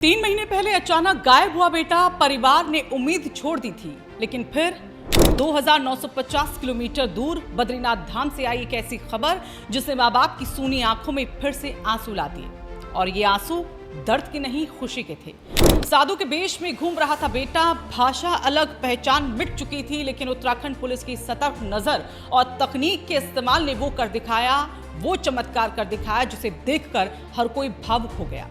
3 महीने पहले अचानक गायब हुआ बेटा परिवार ने उम्मीद छोड़ दी थी, लेकिन फिर 2950 किलोमीटर दूर बद्रीनाथ धाम से आई एक ऐसी खबर जिसने माँ बाप की सूनी आंखों में फिर से आंसू ला दिए। और ये आंसू दर्द के नहीं, खुशी के थे। साधु के वेश में घूम रहा था बेटा, भाषा अलग, पहचान मिट चुकी थी, लेकिन उत्तराखंड पुलिस की सतर्क नजर और तकनीक के इस्तेमाल ने वो चमत्कार कर दिखाया जिसे देखकर हर कोई भावुक हो गया।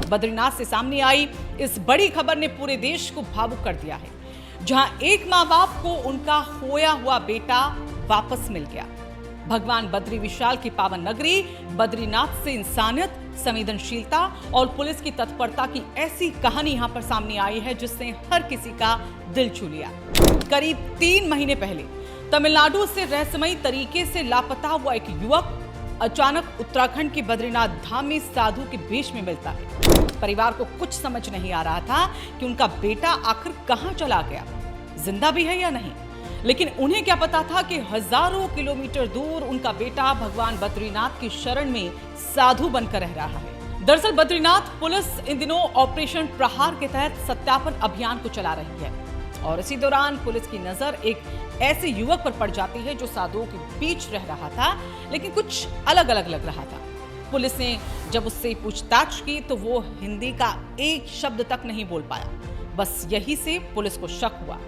बद्रीनाथ से सामने आई इस बड़ी खबर ने पूरे देश को भावुक कर दिया है, जहां एक माँ बाप को उनका खोया हुआ बेटा वापस मिल गया। भगवान बद्री विशाल की पावन नगरी बद्रीनाथ से इंसानियत, संवेदनशीलता और पुलिस की तत्परता की ऐसी कहानी यहां पर सामने आई है जिसने हर किसी का दिल छू लिया। करीब 3 महीने पहले तमिलनाडु से रहस्यमयी तरीके से लापता हुआ एक युवक अचानक उत्तराखंड के बद्रीनाथ धाम में साधु के वेश में मिलता है। परिवार को कुछ समझ नहीं आ रहा था कि उनका बेटा आखिर कहां चला गया, जिंदा भी है या नहीं। लेकिन उन्हें क्या पता था कि हजारों किलोमीटर दूर उनका बेटा भगवान बद्रीनाथ की शरण में साधु बनकर रह रहा है। दरअसल बद्रीनाथ पुलिस इन दिनों ऑपरेशन प्रहार के तहत सत्यापन अभियान को चला रही है और इसी दौरान पुलिस की नजर एक ऐसे युवक पर पड़ जाती है जो साधुओं के बीच रह रहा था, लेकिन कुछ अलग अलग लग रहा था। पुलिस ने जब उससे पूछताछ की तो वो हिंदी का एक शब्द तक नहीं बोल पाया। बस यही से पुलिस को शक हुआ।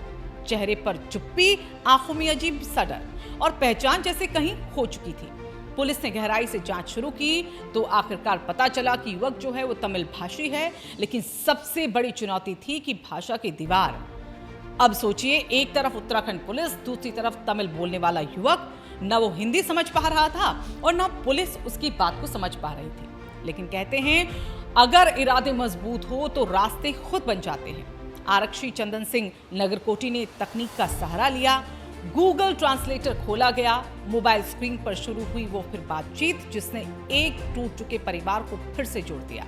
चेहरे पर चुप्पी, आंखों में अजीब सा डर और पहचान जैसे कहीं खो चुकी थी। पुलिस ने गहराई से जांच शुरू की तो आखिरकार पता चला कि युवक जो है वो तमिल भाषी है, लेकिन सबसे बड़ी चुनौती थी कि भाषा की दीवार। अब सोचिए, एक तरफ उत्तराखंड पुलिस, दूसरी तरफ तमिल बोलने वाला युवक। न वो हिंदी समझ पा रहा था और न पुलिस उसकी बात को समझ पा रही थी। लेकिन कहते हैं अगर इरादे मजबूत हो तो रास्ते खुद बन जाते हैं। आरक्षी चंदन सिंह नगरकोटी ने तकनीक का सहारा लिया। गूगल ट्रांसलेटर खोला गया। मोबाइल स्क्रीन पर शुरू हुई वो फिर बातचीत जिसने एक टूट चुके परिवार को फिर से जोड़ दिया।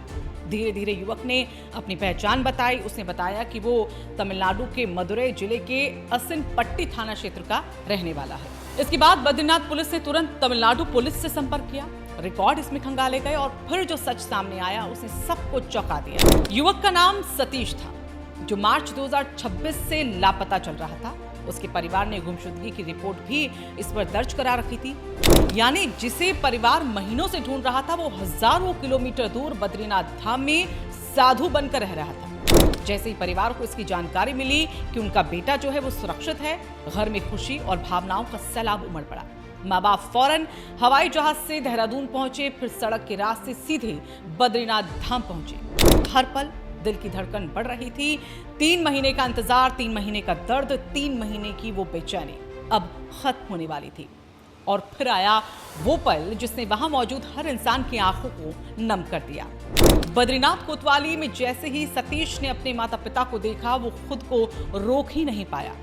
धीरे धीरे युवक ने अपनी पहचान बताई। उसने बताया कि वो तमिलनाडु के मदुरै जिले के असिनपट्टी थाना क्षेत्र का रहने वाला है। इसके बाद बद्रीनाथ पुलिस ने तुरंत तमिलनाडु पुलिस से संपर्क किया। रिकॉर्ड इसमें खंगाले गए और फिर जो सच सामने आया उसने सबको चौंका दिया। युवक का नाम सतीश था, जो मार्च 2026 से लापता चल रहा था। उसके परिवार ने गुमशुदगी की रिपोर्ट भी इस पर दर्ज करा रखी थी। यानी जिसे परिवार महीनों से ढूंढ रहा था वो हजारों किलोमीटर दूर बद्रीनाथ धाम में साधु बनकर रह रहा था। जैसे ही परिवार को इसकी जानकारी मिली कि उनका बेटा जो है वो सुरक्षित है, घर में खुशी और भावनाओं का सैलाब उमड़ पड़ा। माँ बाप फौरन हवाई जहाज से देहरादून पहुंचे, फिर सड़क के रास्ते सीधे बद्रीनाथ धाम पहुंचे। हर पल दिल की धड़कन बढ़ रही थी। 3 महीने का इंतजार, 3 महीने का दर्द, 3 महीने की वो बेचैनी अब खत्म होने वाली थी। और फिर आया वो पल जिसने वहां मौजूद हर इंसान की आंखों को नम कर दिया। बद्रीनाथ कोतवाली में जैसे ही सतीश ने अपने माता पिता को देखा, वो खुद को रोक ही नहीं पाया।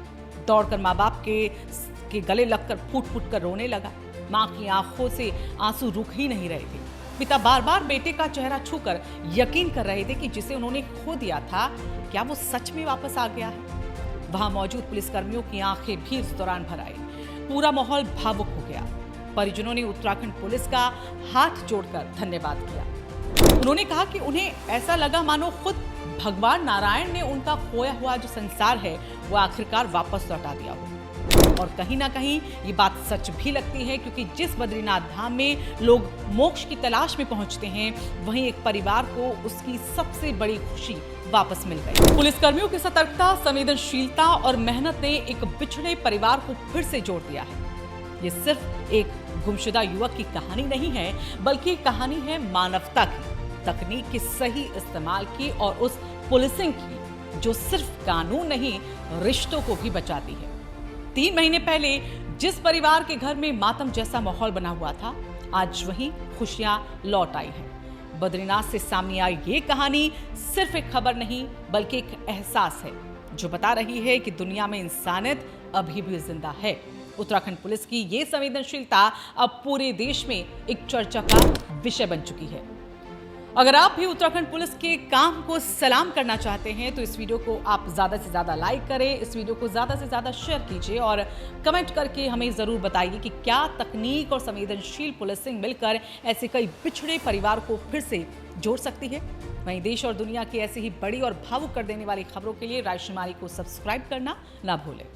दौड़कर माँ बाप के गले लगकर फूट फूट कर रोने लगा। माँ की आंखों से आंसू रुक ही नहीं रहे थे। पिता बार बार बेटे का चेहरा छूकर यकीन कर रहे थे कि जिसे उन्होंने खो दिया था, क्या वो सच में वापस आ गया है। वहां मौजूद पुलिसकर्मियों की आंखें भी इस दौरान भर आई। पूरा माहौल भावुक हो गया। परिजनों ने उत्तराखंड पुलिस का हाथ जोड़कर धन्यवाद किया। उन्होंने कहा कि उन्हें ऐसा लगा मानो खुद भगवान नारायण ने उनका खोया हुआ जो संसार है वो आखिरकार वापस लौटा दिया हो। और कहीं ना कहीं ये बात सच भी लगती है, क्योंकि जिस बद्रीनाथ धाम में लोग मोक्ष की तलाश में पहुंचते हैं, वहीं एक परिवार को उसकी सबसे बड़ी खुशी वापस मिल गई। पुलिसकर्मियों की सतर्कता, संवेदनशीलता और मेहनत ने एक बिछड़े परिवार को फिर से जोड़ दिया है। ये सिर्फ एक गुमशुदा युवक की कहानी नहीं है, बल्कि कहानी है मानवता की, तकनीक के सही इस्तेमाल की और उस पुलिसिंग की जो सिर्फ कानून नहीं, रिश्तों को भी बचाती है। 3 महीने पहले जिस परिवार के घर में मातम जैसा माहौल बना हुआ था, आज वही खुशियां लौट आई हैं। बद्रीनाथ से सामने आई ये कहानी सिर्फ एक खबर नहीं, बल्कि एक एहसास है जो बता रही है कि दुनिया में इंसानियत अभी भी जिंदा है। उत्तराखंड पुलिस की ये संवेदनशीलता अब पूरे देश में एक चर्चा का विषय बन चुकी है। अगर आप भी उत्तराखंड पुलिस के काम को सलाम करना चाहते हैं तो इस वीडियो को आप ज़्यादा से ज़्यादा लाइक करें, इस वीडियो को ज़्यादा से ज़्यादा शेयर कीजिए और कमेंट करके हमें ज़रूर बताइए कि क्या तकनीक और संवेदनशील पुलिसिंग मिलकर ऐसे कई पिछड़े परिवार को फिर से जोड़ सकती है। वहीं देश और दुनिया की ऐसी ही बड़ी और भावुक कर देने वाली खबरों के लिए राजकुमारी को सब्सक्राइब करना ना भूलें।